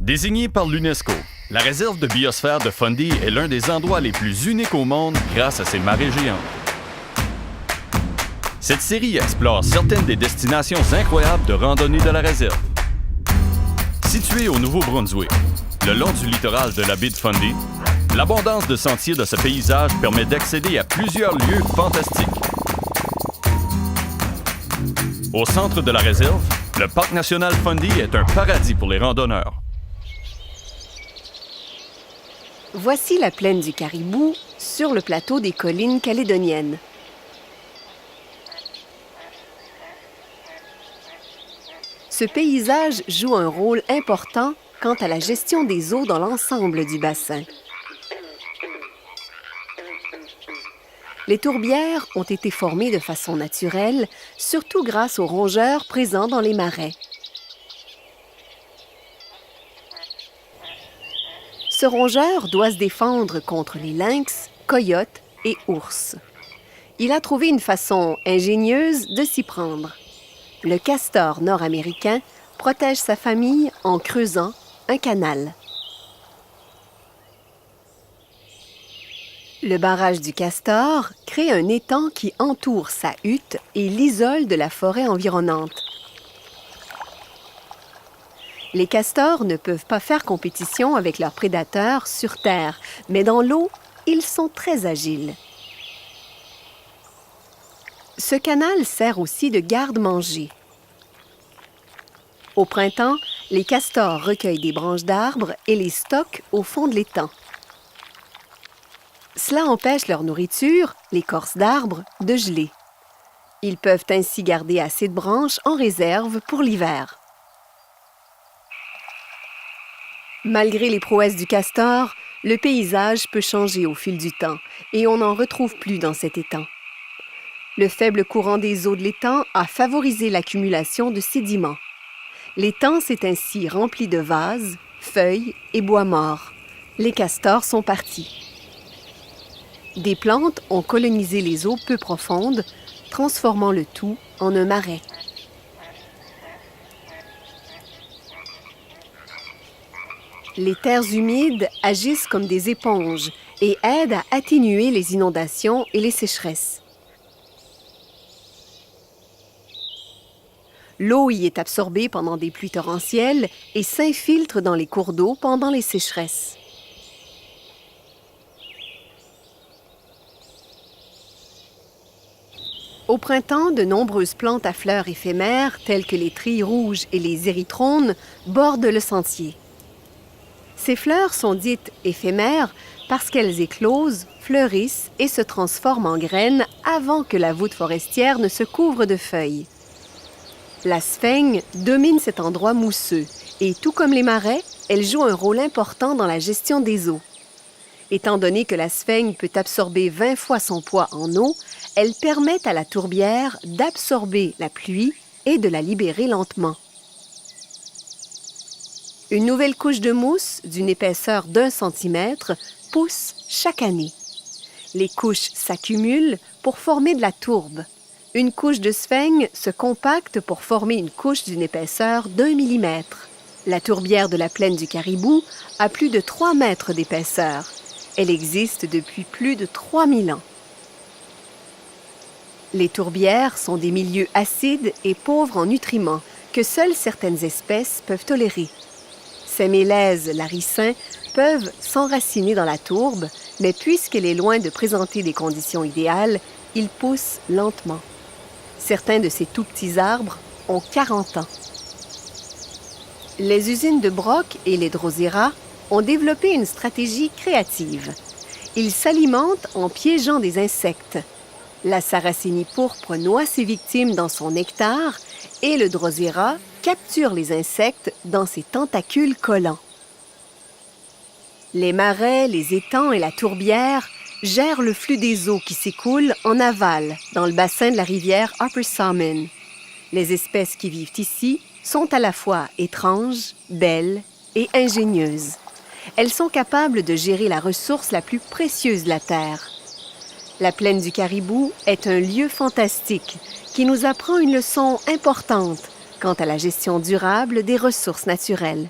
Désignée par l'UNESCO, la réserve de biosphère de Fundy est l'un des endroits les plus uniques au monde grâce à ses marées géantes. Cette série explore certaines des destinations incroyables de randonnée de la réserve. Située au Nouveau-Brunswick, le long du littoral de la baie de Fundy, l'abondance de sentiers de ce paysage permet d'accéder à plusieurs lieux fantastiques. Au centre de la réserve, le Parc national Fundy est un paradis pour les randonneurs. Voici la plaine du Caribou sur le plateau des collines calédoniennes. Ce paysage joue un rôle important quant à la gestion des eaux dans l'ensemble du bassin. Les tourbières ont été formées de façon naturelle, surtout grâce aux rongeurs présents dans les marais. Ce rongeur doit se défendre contre les lynx, coyotes et ours. Il a trouvé une façon ingénieuse de s'y prendre. Le castor nord-américain protège sa famille en creusant un canal. Le barrage du castor crée un étang qui entoure sa hutte et l'isole de la forêt environnante. Les castors ne peuvent pas faire compétition avec leurs prédateurs sur terre, mais dans l'eau, ils sont très agiles. Ce canal sert aussi de garde-manger. Au printemps, les castors recueillent des branches d'arbres et les stockent au fond de l'étang. Cela empêche leur nourriture, l'écorce d'arbres, de geler. Ils peuvent ainsi garder assez de branches en réserve pour l'hiver. Malgré les prouesses du castor, le paysage peut changer au fil du temps et on n'en retrouve plus dans cet étang. Le faible courant des eaux de l'étang a favorisé l'accumulation de sédiments. L'étang s'est ainsi rempli de vases, feuilles et bois morts. Les castors sont partis. Des plantes ont colonisé les eaux peu profondes, transformant le tout en un marais. Les terres humides agissent comme des éponges et aident à atténuer les inondations et les sécheresses. L'eau y est absorbée pendant des pluies torrentielles et s'infiltre dans les cours d'eau pendant les sécheresses. Au printemps, de nombreuses plantes à fleurs éphémères, telles que les trilles rouges et les érythrones, bordent le sentier. Ces fleurs sont dites éphémères parce qu'elles éclosent, fleurissent et se transforment en graines avant que la voûte forestière ne se couvre de feuilles. La sphaigne domine cet endroit mousseux et, tout comme les marais, elle joue un rôle important dans la gestion des eaux. Étant donné que la sphaigne peut absorber 20 fois son poids en eau, elle permet à la tourbière d'absorber la pluie et de la libérer lentement. Une nouvelle couche de mousse d'une épaisseur d'1 centimètre pousse chaque année. Les couches s'accumulent pour former de la tourbe. Une couche de sphaigne se compacte pour former une couche d'une épaisseur d'1 millimètre. La tourbière de la plaine du Caribou a plus de 3 mètres d'épaisseur. Elle existe depuis plus de 3000 ans. Les tourbières sont des milieux acides et pauvres en nutriments que seules certaines espèces peuvent tolérer. Ces mélèzes larissins peuvent s'enraciner dans la tourbe, mais puisqu'elle est loin de présenter des conditions idéales, ils poussent lentement. Certains de ces tout petits arbres ont 40 ans. Les usines de Broc et les Drosera ont développé une stratégie créative. Ils s'alimentent en piégeant des insectes. La Sarracénie pourpre noie ses victimes dans son nectar et le Drosera capture les insectes dans ses tentacules collants. Les marais, les étangs et la tourbière gèrent le flux des eaux qui s'écoulent en aval dans le bassin de la rivière Upper Salmon. Les espèces qui vivent ici sont à la fois étranges, belles et ingénieuses. Elles sont capables de gérer la ressource la plus précieuse de la Terre. La plaine du Caribou est un lieu fantastique qui nous apprend une leçon importante quant à la gestion durable des ressources naturelles.